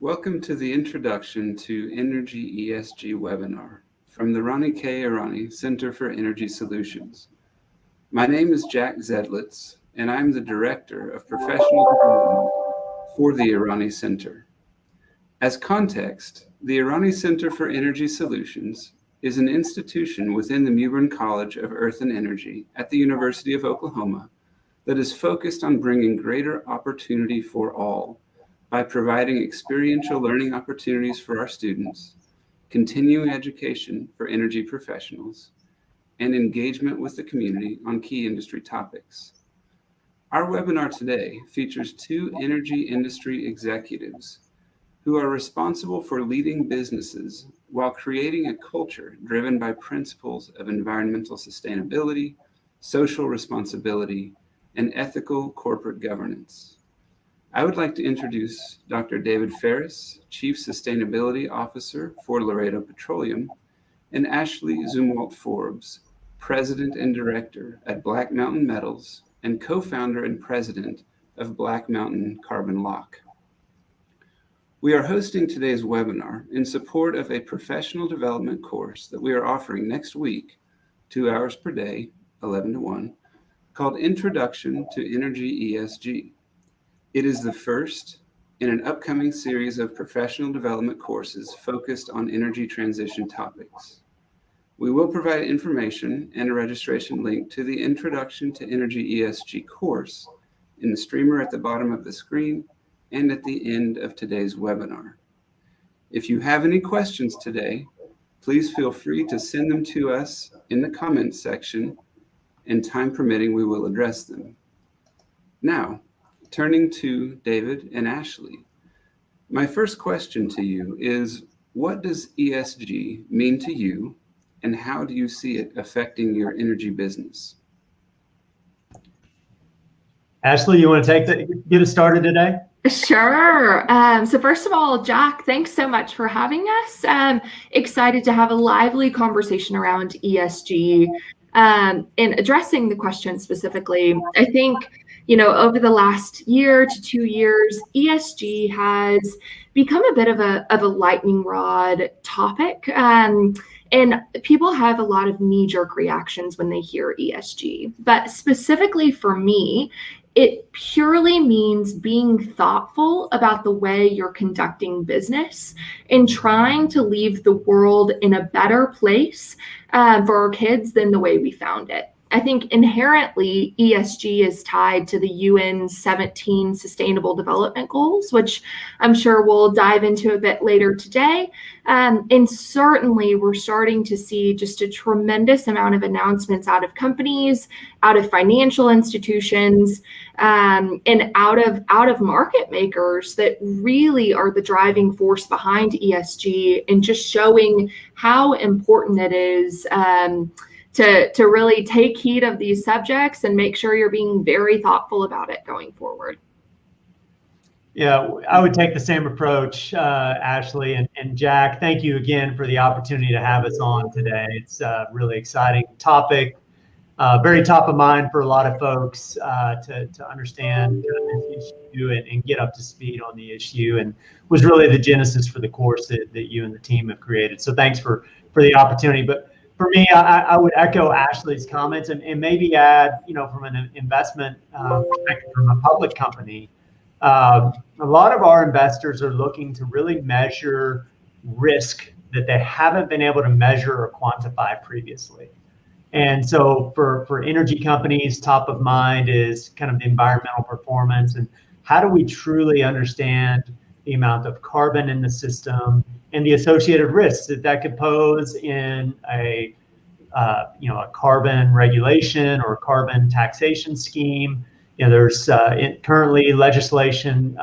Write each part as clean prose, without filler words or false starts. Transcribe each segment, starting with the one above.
Welcome to the Introduction to Energy ESG webinar from the Ronnie K. Arani Center for Energy Solutions. My name is Jack Zedlitz, and I'm the Director of Professional Development for the Arani Center. As context, the Arani Center for Energy Solutions is an institution within the Mewburn College of Earth and Energy at the University of Oklahoma that is focused on bringing greater opportunity for all by providing experiential learning opportunities for our students, continuing education for energy professionals, and engagement with the community on key industry topics. Our webinar today features two energy industry executives who are responsible for leading businesses while creating a culture driven by principles of environmental sustainability, social responsibility, and ethical corporate governance. I would like to introduce Dr. David Ferris, Chief Sustainability Officer for Laredo Petroleum, and Ashley Zumwalt-Forbes, President and Director at Black Mountain Metals and co-founder and president of Black Mountain Carbon Lock. We are hosting today's webinar in support of a professional development course that we are offering next week, 2 hours per day, 11 to 1, called Introduction to Energy ESG. It is the first in an upcoming series of professional development courses focused on energy transition topics. We will provide information and a registration link to the Introduction to Energy ESG course in the streamer at the bottom of the screen and at the end of today's webinar. If you have any questions today, please feel free to send them to us in the comments section, and time permitting, we will address them. Now, turning to David and Ashley, my first question to you is, what does ESG mean to you, and how do you see it affecting your energy business? Ashley, you want to get us started today? Sure. So first of all, Jack, thanks so much for having us. Excited to have a lively conversation around ESG and addressing the question specifically. I think, over the last year to 2 years, ESG has become a bit of a lightning rod topic. And people have a lot of knee-jerk reactions when they hear ESG. But specifically for me, it purely means being thoughtful about the way you're conducting business and trying to leave the world in a better place for our kids than the way we found it. I think inherently ESG is tied to the UN's 17 Sustainable Development Goals, which I'm sure we'll dive into a bit later today. And certainly we're starting to see just a tremendous amount of announcements out of companies, out of financial institutions, and out of market makers that really are the driving force behind ESG and just showing how important it is to really take heed of these subjects and make sure you're being very thoughtful about it going forward. Yeah, I would take the same approach, Ashley and Jack. Thank you again for the opportunity to have us on today. It's a really exciting topic, very top of mind for a lot of folks to understand this issue and get up to speed on the issue, and was really the genesis for the course that you and the team have created. So thanks for the opportunity. But for me, I would echo Ashley's comments and maybe add, from an investment perspective from a public company, a lot of our investors are looking to really measure risk that they haven't been able to measure or quantify previously. And so for energy companies, top of mind is kind of the environmental performance and how do we truly understand the amount of carbon in the system and the associated risks that could pose in a carbon regulation or carbon taxation scheme. There's currently legislation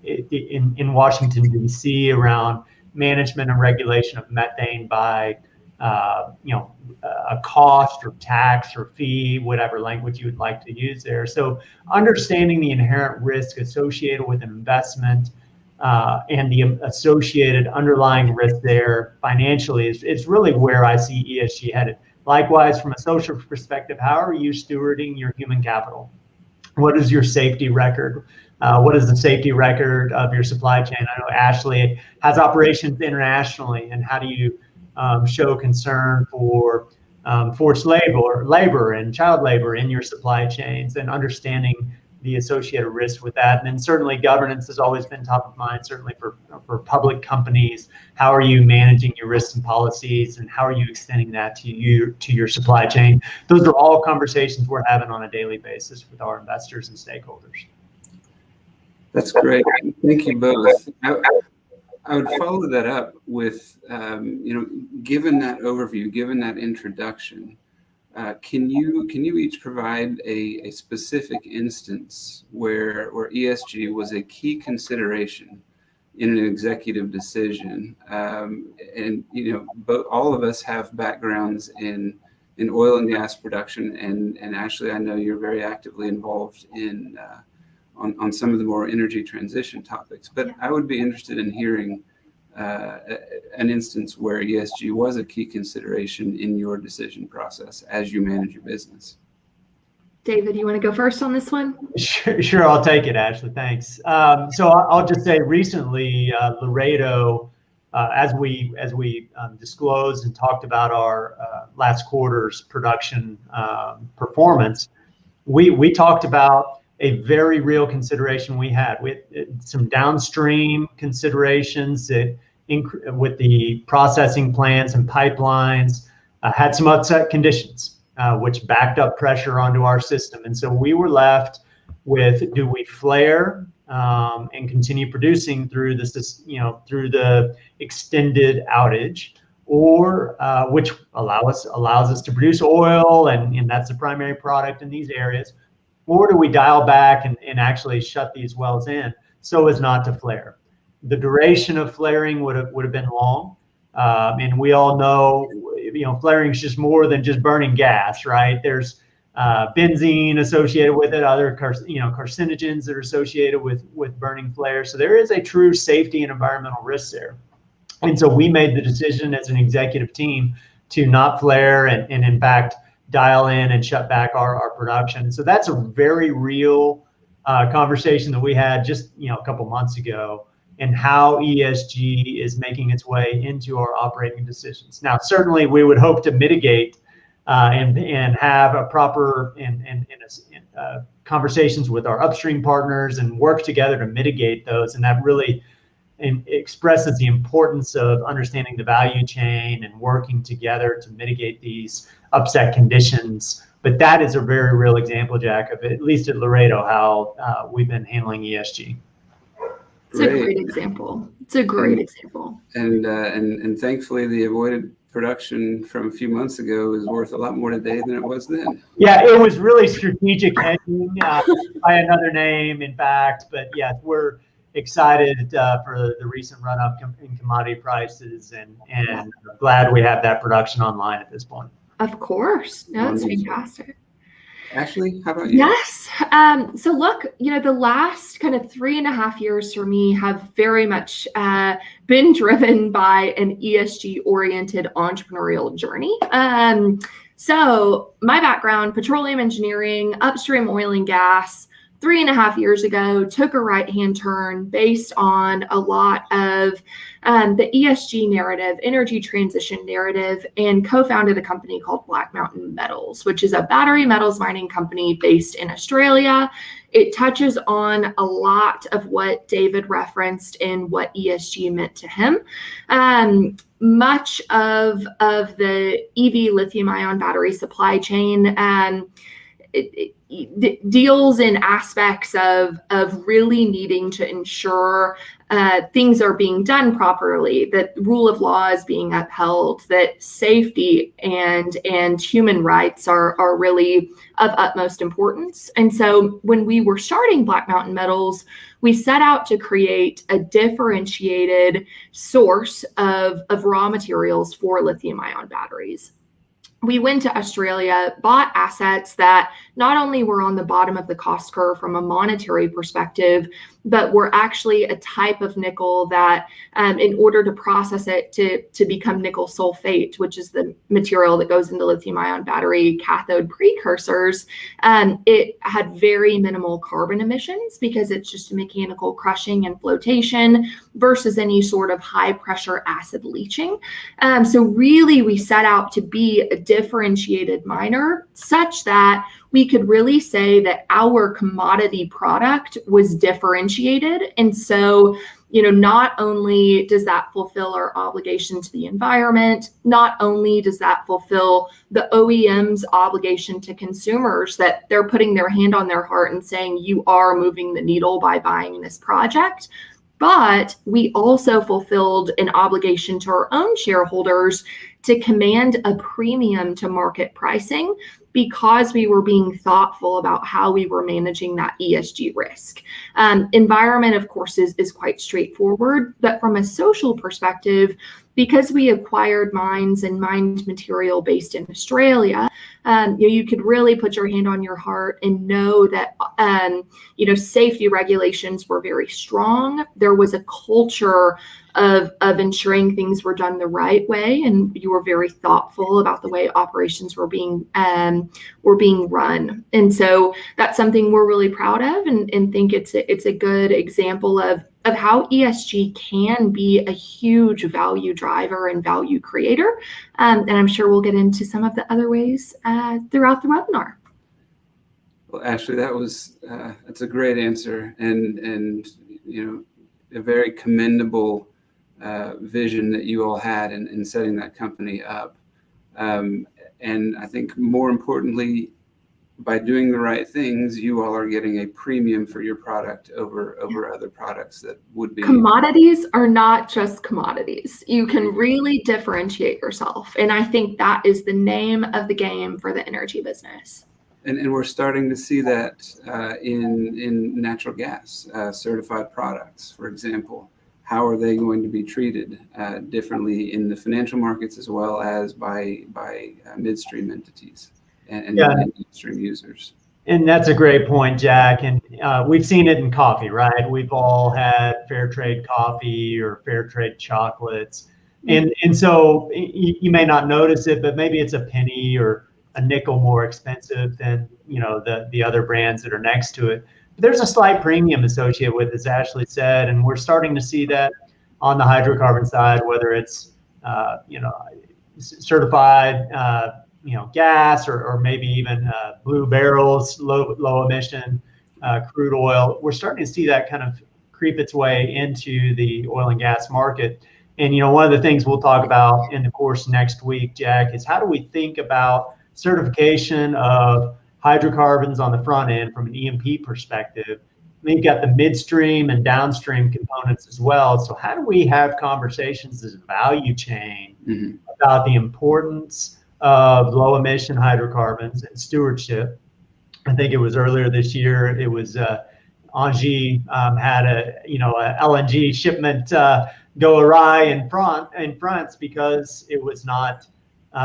in Washington, D.C. around management and regulation of methane by a cost or tax or fee, whatever language you would like to use there. So understanding the inherent risk associated with an investment and the associated underlying risk there financially is really where I see ESG headed. Likewise, from a social perspective, how are you stewarding your human capital? What is your safety record? What is the safety record of your supply chain? I know Ashley has operations internationally, and how do you show concern for forced labor and child labor in your supply chains, and understanding the associated risks with that. And then certainly governance has always been top of mind, certainly for public companies. How are you managing your risks and policies, and how are you extending that to your supply chain? Those are all conversations we're having on a daily basis with our investors and stakeholders. That's great. Thank you both. I would follow that up with, given that overview, given that introduction, can you each provide a specific instance where ESG was a key consideration in an executive decision? And all of us have backgrounds in oil and gas production, and Ashley, I know you're very actively involved in on some of the more energy transition topics. But I would be interested in hearing an instance where ESG was a key consideration in your decision process as you manage your business. David, you want to go first on this one? Sure, I'll take it, Ashley. Thanks. So I'll just say recently, Laredo, as we disclosed and talked about our last quarter's production performance, we talked about a very real consideration we had with some downstream considerations that with the processing plants and pipelines had some upset conditions, which backed up pressure onto our system. And so we were left with, do we flare and continue producing through this, through the extended outage, or which allows us to produce oil, and that's the primary product in these areas, or do we dial back and actually shut these wells in so as not to flare? The duration of flaring would have been long, and we all know, flaring is just more than just burning gas, right? There's benzene associated with it, other carcinogens that are associated with burning flares. So there is a true safety and environmental risk there. And so we made the decision as an executive team to not flare and in fact dial in and shut back our production. So that's a very real conversation that we had just a couple months ago, and how ESG is making its way into our operating decisions. Now, certainly we would hope to mitigate and have a proper conversations with our upstream partners and work together to mitigate those. And that really expresses the importance of understanding the value chain and working together to mitigate these upset conditions. But that is a very real example, Jack, of, at least at Laredo, how we've been handling ESG. It's a great example. It's a great example. And thankfully, the avoided production from a few months ago is worth a lot more today than it was then. Yeah, it was really strategic hedging by another name, in fact. But yeah, we're excited for the recent run up in commodity prices, and glad we have that production online at this point. Of course. No, it's fantastic. Ashley, how about you? Yes. So look, the last kind of 3.5 years for me have very much been driven by an ESG-oriented entrepreneurial journey. So my background, petroleum engineering, upstream oil and gas, 3.5 years ago, took a right-hand turn based on a lot of the ESG narrative, energy transition narrative, and co-founded a company called Black Mountain Metals, which is a battery metals mining company based in Australia. It touches on a lot of what David referenced in what ESG meant to him. Much of the EV lithium-ion battery supply chain it deals in aspects of really needing to ensure things are being done properly, that rule of law is being upheld, that safety and human rights are really of utmost importance. And so when we were starting Black Mountain Metals, we set out to create a differentiated source of raw materials for lithium-ion batteries. We went to Australia, bought assets that not only were on the bottom of the cost curve from a monetary perspective, but we're actually a type of nickel that in order to process it to become nickel sulfate, which is the material that goes into lithium ion battery cathode precursors, it had very minimal carbon emissions because it's just a mechanical crushing and flotation versus any sort of high pressure acid leaching. So really we set out to be a differentiated miner such that we could really say that our commodity product was differentiated. And so, not only does that fulfill our obligation to the environment, not only does that fulfill the OEM's obligation to consumers that they're putting their hand on their heart and saying, you are moving the needle by buying this project, but we also fulfilled an obligation to our own shareholders to command a premium to market pricing because we were being thoughtful about how we were managing that ESG risk. Environment, of course, is quite straightforward, but from a social perspective, because we acquired mines and mined material based in Australia, you could really put your hand on your heart and know that safety regulations were very strong. There was a culture of ensuring things were done the right way, and you were very thoughtful about the way operations were being run. And so that's something we're really proud of, and think it's a good example of how ESG can be a huge value driver and value creator. And I'm sure we'll get into some of the other ways throughout the webinar. Well, Ashley, that's a great answer, and a very commendable vision that you all had in setting that company up. And I think more importantly, by doing the right things, you all are getting a premium for your product over other products that would be. Commodities are not just commodities. You can really differentiate yourself. And I think that is the name of the game for the energy business. And we're starting to see that in natural gas, certified products, for example. How are they going to be treated differently in the financial markets as well as by midstream entities and midstream users? And that's a great point, Jack. And we've seen it in coffee, right? We've all had fair trade coffee or fair trade chocolates. And so you may not notice it, but maybe it's a penny or a nickel more expensive than the other brands that are next to it. But there's a slight premium associated with it, as Ashley said, and we're starting to see that on the hydrocarbon side, whether it's certified gas or maybe even blue barrels, low emission crude oil. We're starting to see that kind of creep its way into the oil and gas market. And one of the things we'll talk about in the course next week, Jack, is how do we think about certification of hydrocarbons on the front end from an E&P perspective. Then you've got the midstream and downstream components as well. So how do we have conversations as a value chain about the importance of low emission hydrocarbons and stewardship? I think it was earlier this year, it was Engie had a LNG shipment go awry in France because it was not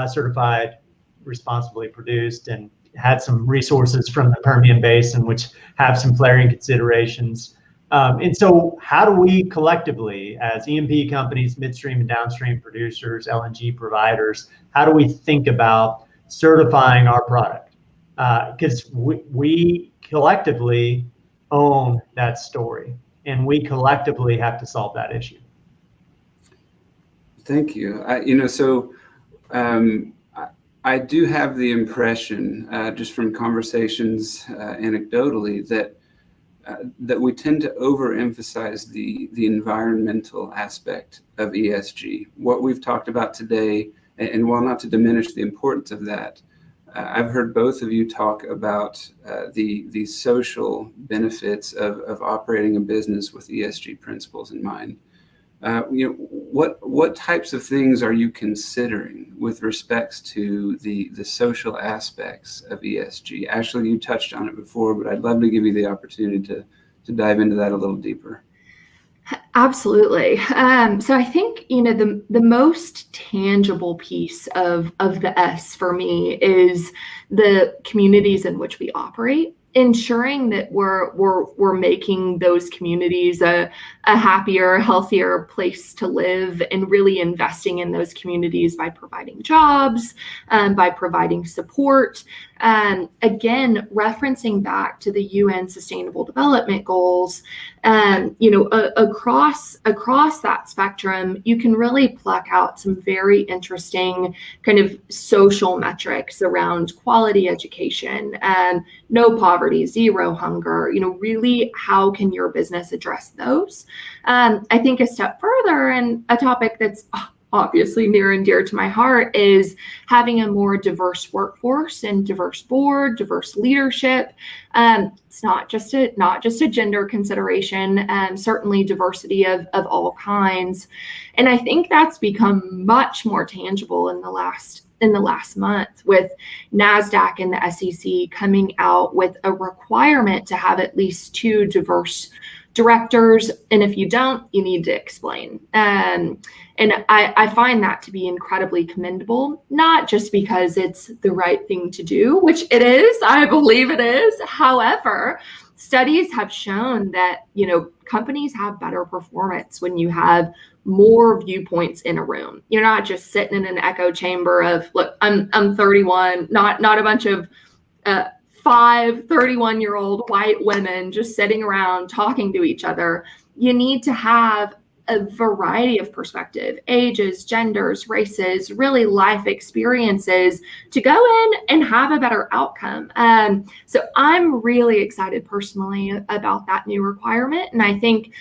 certified, responsibly produced, and had some resources from the Permian Basin, which have some flaring considerations. And so how do we collectively, as E&P companies, midstream and downstream producers, LNG providers, how do we think about certifying our product? Because we collectively own that story, and we collectively have to solve that issue. Thank you. I do have the impression, just from conversations anecdotally, that we tend to overemphasize the environmental aspect of ESG. What we've talked about today, and while not to diminish the importance of that, I've heard both of you talk about the social benefits of operating a business with ESG principles in mind. What types of things are you considering with respects to the social aspects of ESG? Ashley, you touched on it before, but I'd love to give you the opportunity to dive into that a little deeper. Absolutely. So I think, the most tangible piece of the S for me is the communities in which we operate. ensuring that we're making those communities a happier, healthier place to live, and really investing in those communities by providing jobs, by providing support. Again, referencing back to the UN Sustainable Development Goals, across that spectrum, you can really pluck out some very interesting kind of social metrics around quality education, no poverty, zero hunger. Really, how can your business address those? I think a step further, and a topic that's obviously near and dear to my heart, is having a more diverse workforce and diverse board, diverse leadership. It's not just a gender consideration, certainly diversity of all kinds. And I think that's become much more tangible in the last month, with NASDAQ and the SEC coming out with a requirement to have at least 2 diverse directors. And if you don't, you need to explain. And I find that to be incredibly commendable, not just because it's the right thing to do, which it is, I believe it is. However, studies have shown that, companies have better performance when you have more viewpoints in a room. You're not just sitting in an echo chamber of, look, I'm 31, not a bunch of 31-year-old white women just sitting around talking to each other. You need to have a variety of perspective, ages, genders, races, really life experiences to go in and have a better outcome. So I'm really excited personally about that new requirement. And I think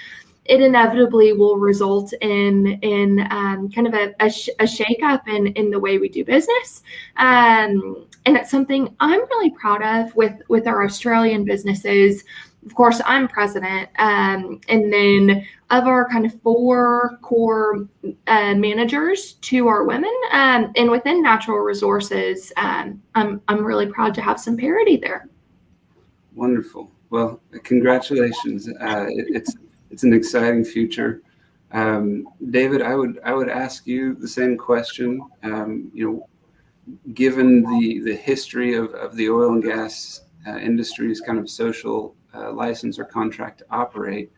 it inevitably will result in kind of a shakeup in the way we do business. And it's something I'm really proud of with our Australian businesses. Of course, I'm president, and then of our kind of 4 core managers, 2 are women, and within natural resources, I'm really proud to have some parity there. Wonderful. Well, congratulations. It's an exciting future. David, I would ask you the same question. Given the history of the oil and gas industry's kind of social license or contract to operate,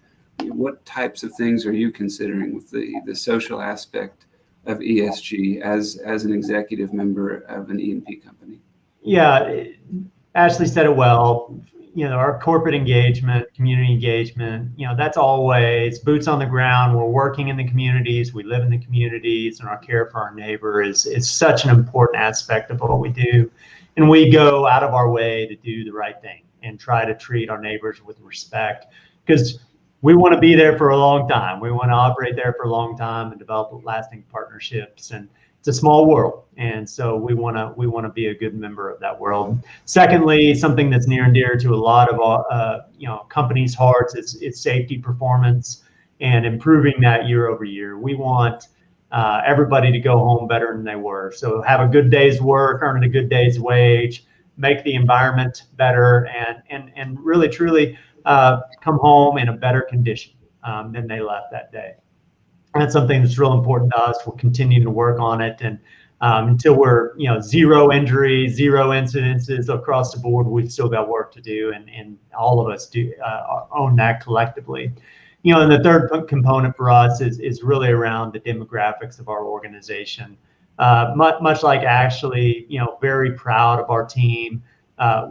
what types of things are you considering with the social aspect of ESG as an executive member of an E&P company? Yeah, Ashley said it well. Our corporate engagement, community engagement, that's always boots on the ground. We're working in the communities, we live in the communities, and our care for our neighbor is such an important aspect of what we do. And we go out of our way to do the right thing and try to treat our neighbors with respect, because we want to be there for a long time. We want to operate there for a long time and develop lasting partnerships. And it's a small world, and so we want to be a good member of that world. Secondly, something that's near and dear to a lot of companies' hearts is safety performance and improving that year over year. We want everybody to go home better than they were. So have a good day's work, earn a good day's wage, make the environment better, and really truly come home in a better condition than they left that day. That's something that's real important to us. We'll continue to work on it, and until we're zero injuries, zero incidences across the board, we've still got work to do, and all of us do own that collectively. And the third component for us is really around the demographics of our organization. Much like Ashley, very proud of our team.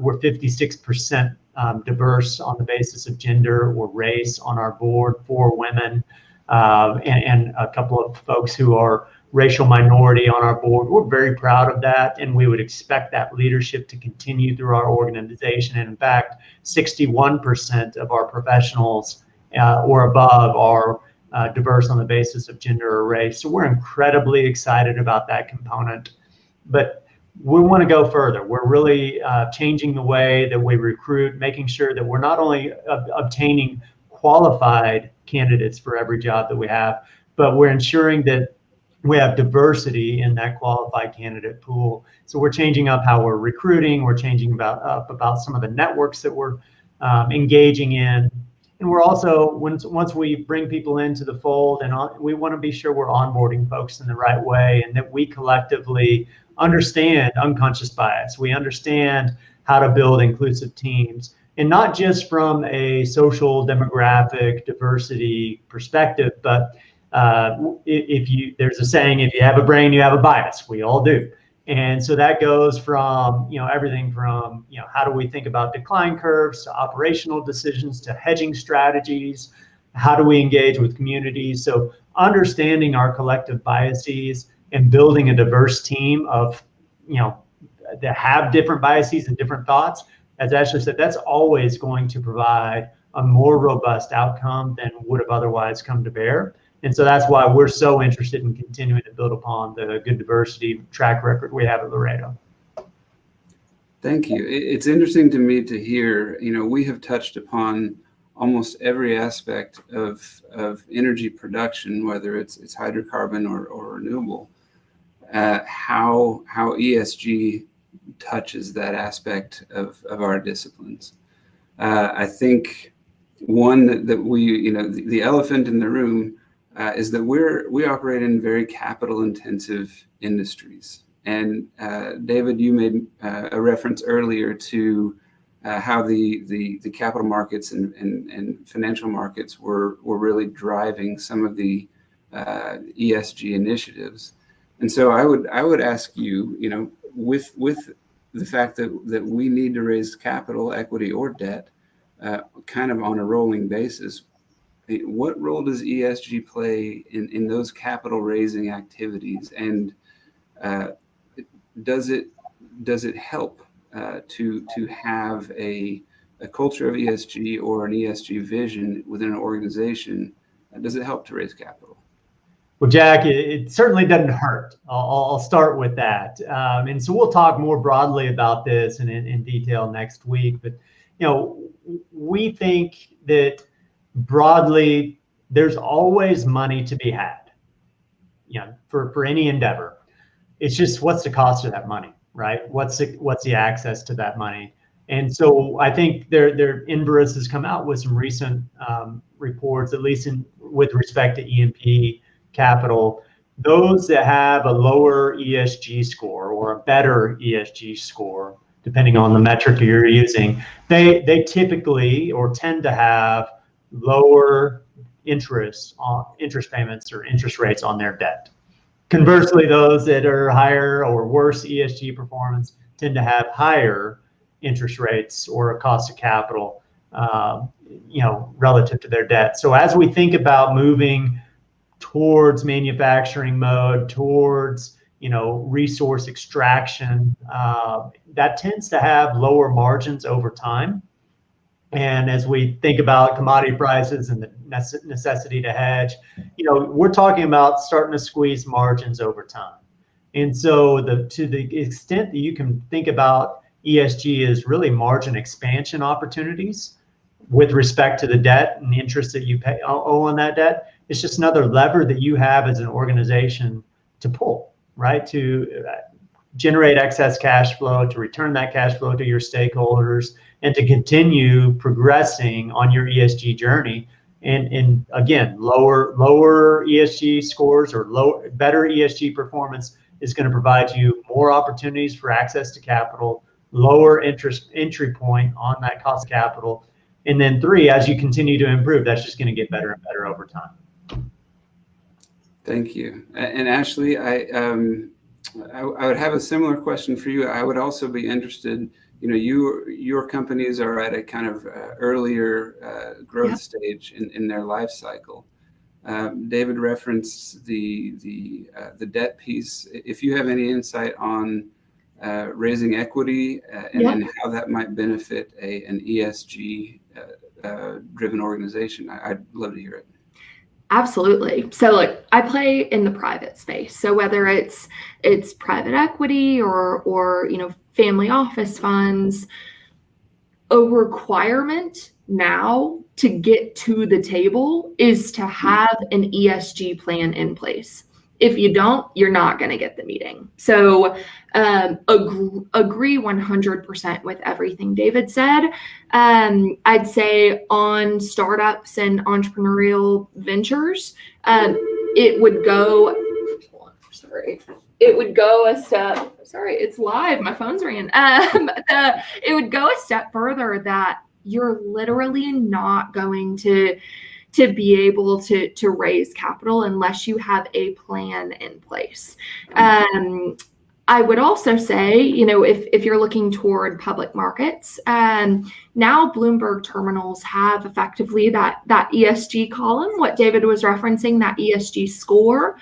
We're 56% diverse on the basis of gender or race on our board, 4 women. And a couple of folks who are racial minority on our board. We're very proud of that, and we would expect that leadership to continue through our organization. And in fact, 61% of our professionals or above are diverse on the basis of gender or race. So we're incredibly excited about that component. But we want to go further. We're really changing the way that we recruit, making sure that we're not only obtaining qualified candidates for every job that we have, but we're ensuring that we have diversity in that qualified candidate pool. So we're changing up how we're recruiting. We're changing about some of the networks that we're engaging in. And we're also, once we bring people into the fold, and we want to be sure we're onboarding folks in the right way, and that we collectively understand unconscious bias. We understand how to build inclusive teams. and not just from a social demographic diversity perspective, but there's a saying, if you have a brain, you have a bias. We all do. And so that goes from, everything from, how do we think about decline curves to operational decisions to hedging strategies? How do we engage with communities? So understanding our collective biases and building a diverse team of, that have different biases and different thoughts, as Ashley said, that's always going to provide a more robust outcome than would have otherwise come to bear. And so that's why we're so interested in continuing to build upon the good diversity track record we have at Laredo. Thank you. It's interesting to me to hear, we have touched upon almost every aspect of energy production, whether it's hydrocarbon or renewable, how ESG touches that aspect of our disciplines. I think one that we, the elephant in the room is that we operate in very capital intensive industries. And David, you made a reference earlier to how the capital markets and financial markets were really driving some of the ESG initiatives. And so I would ask you, with the fact that we need to raise capital, equity, or debt, kind of on a rolling basis, what role does ESG play in those capital raising activities, and does it help to have a culture of ESG or an ESG vision within an organization? Does it help to raise capital? Well, Jack, it certainly doesn't hurt. I'll start with that. And so we'll talk more broadly about this in detail next week. But, we think that broadly, there's always money to be had, for any endeavor. It's just, what's the cost of that money, right? What's the access to that money? And so I think Inverus has come out with some recent reports, at least with respect to E&P capital. Those that have a lower ESG score or a better ESG score, depending on the metric you're using, they typically or tend to have lower interest payments or interest rates on their debt. Conversely, those that are higher or worse ESG performance tend to have higher interest rates or a cost of capital, relative to their debt. So as we think about moving towards manufacturing mode, towards resource extraction, that tends to have lower margins over time. And as we think about commodity prices and the necessity to hedge, we're talking about starting to squeeze margins over time. And so to the extent that you can think about ESG as really margin expansion opportunities with respect to the debt and the interest that you owe on that debt, it's just another lever that you have as an organization to pull, right? To generate excess cash flow, to return that cash flow to your stakeholders, and to continue progressing on your ESG journey. And again, lower ESG scores or better ESG performance is going to provide you more opportunities for access to capital, lower interest entry point on that cost of capital. And then 3, as you continue to improve, that's just going to get better and better over time. Thank you. And Ashley, I would have a similar question for you. I would also be interested, your companies are at a kind of earlier growth stage in their life cycle. David referenced the debt piece. If you have any insight on raising equity and how that might benefit an ESG driven organization, I'd love to hear it. Absolutely. So look, I play in the private space. So whether it's private equity or family office funds, a requirement now to get to the table is to have an ESG plan in place. If you don't, you're not going to get the meeting. So agree 100% with everything David said. I'd say on startups and entrepreneurial ventures, it would go a step. Sorry, it's live. My phone's ringing. It would go a step further that you're literally not going to be able to raise capital unless you have a plan in place. I would also say, if you're looking toward public markets, now Bloomberg terminals have effectively that ESG column, what David was referencing, that ESG score.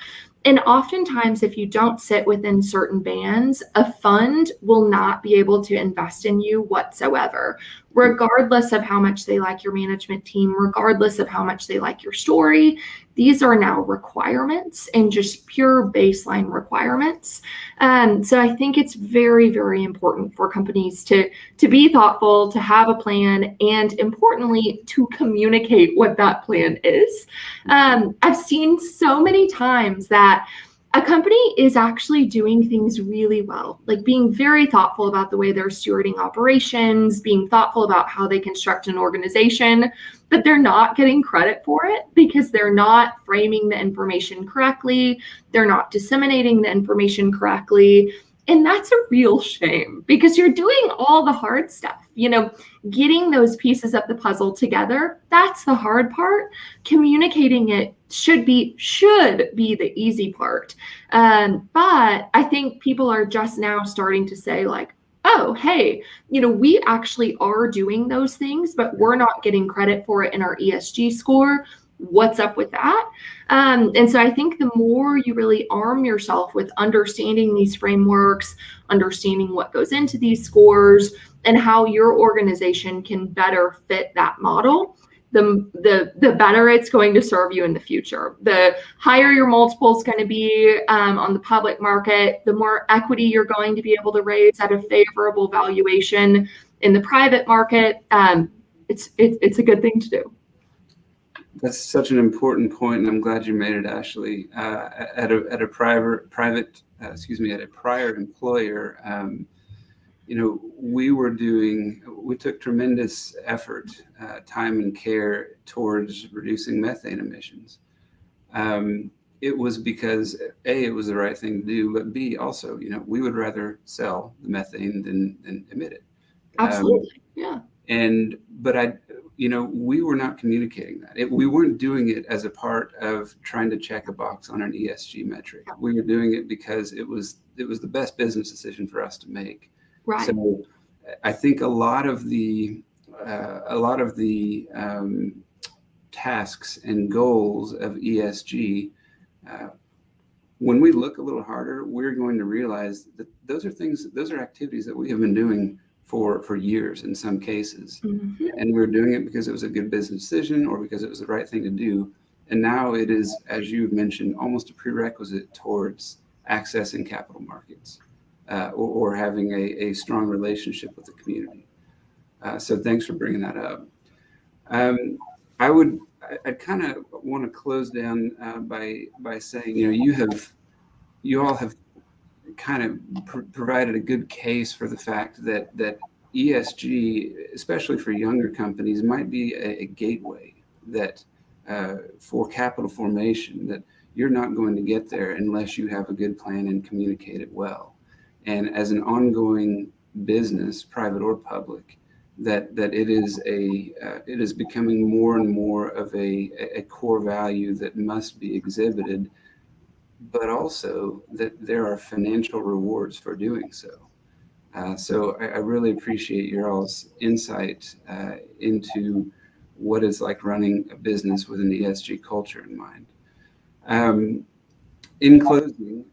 And oftentimes, if you don't sit within certain bands, a fund will not be able to invest in you whatsoever, regardless of how much they like your management team, regardless of how much they like your story. These are now requirements, and just pure baseline requirements. So I think it's very, very important for companies to be thoughtful, to have a plan, and importantly, to communicate what that plan is. I've seen so many times that a company is actually doing things really well, like being very thoughtful about the way they're stewarding operations, being thoughtful about how they construct an organization, but they're not getting credit for it because they're not framing the information correctly. They're not disseminating the information correctly. And that's a real shame because you're doing all the hard stuff, getting those pieces of the puzzle together. That's the hard part. Communicating it should be the easy part. But I think people are just now starting to say like, oh, hey, we actually are doing those things, but we're not getting credit for it in our ESG score. What's up with that? And so I think the more you really arm yourself with understanding these frameworks, understanding what goes into these scores, and how your organization can better fit that model, the better it's going to serve you in the future. The higher your multiple is going to be on the public market, the more equity you're going to be able to raise at a favorable valuation in the private market. It's a good thing to do. That's such an important point, and I'm glad you made it, Ashley. At a prior employer, we took tremendous effort, time and care towards reducing methane emissions. It was because A, it was the right thing to do, but B, also, we would rather sell the methane than emit it. Absolutely, yeah. We were not communicating that. We weren't doing it as a part of trying to check a box on an ESG metric. We were doing it because it was the best business decision for us to make. Right. So I think a lot of the tasks and goals of ESG, when we look a little harder, we're going to realize that those are activities that we have been doing for years in some cases. Mm-hmm. And we're doing it because it was a good business decision or because it was the right thing to do. And now it is, as you mentioned, almost a prerequisite towards accessing capital markets or having a strong relationship with the community. So thanks for bringing that up. I kind of want to close down by saying, you all have kind of provided a good case for the fact that ESG, especially for younger companies, might be a gateway that for capital formation, that you're not going to get there unless you have a good plan and communicate it well. And as an ongoing business, private or public, that it is becoming more and more of a core value that must be exhibited, but also that there are financial rewards for doing so. So I really appreciate your all's insight into what it's like running a business with an ESG culture in mind. In closing,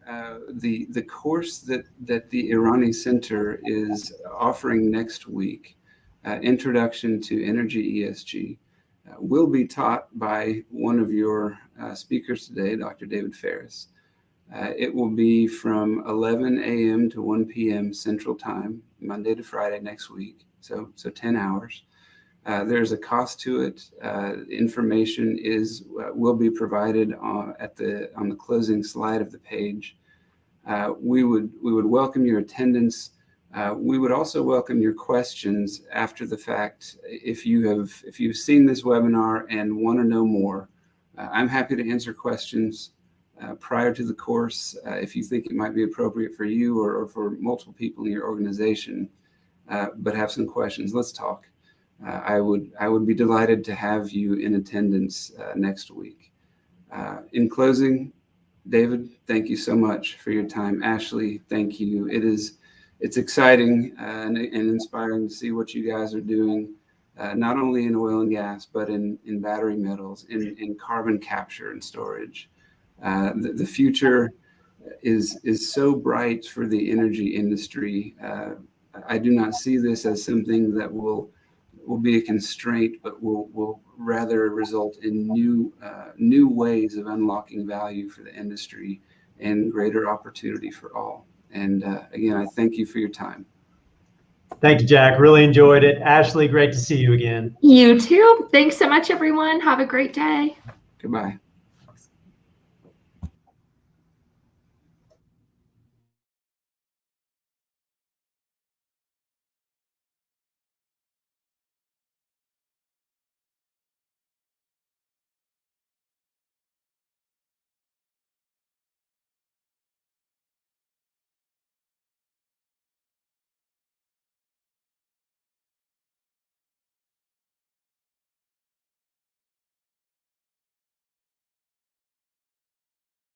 the course that the Irani Center is offering next week, Introduction to Energy ESG, will be taught by one of your speakers today, Dr. David Ferris. It will be from 11 a.m. to 1 p.m. Central Time, Monday to Friday next week, so 10 hours. There's a cost to it. Information will be provided on the closing slide of the page. We would welcome your attendance. We would also welcome your questions after the fact. If you've seen this webinar and want to know more, I'm happy to answer questions prior to the course if you think it might be appropriate for you or for multiple people in your organization, but have some questions. Let's talk. I would be delighted to have you in attendance next week. In closing, David, thank you so much for your time. Ashley, thank you. It's exciting and inspiring to see what you guys are doing, not only in oil and gas, but in battery metals, in carbon capture and storage. The future is so bright for the energy industry. I do not see this as something that will be a constraint, but will rather result in new ways of unlocking value for the industry and greater opportunity for all. And again, I thank you for your time. Thank you, Jack. Really enjoyed it. Ashley, great to see you again. You too. Thanks so much, everyone. Have a great day. Goodbye.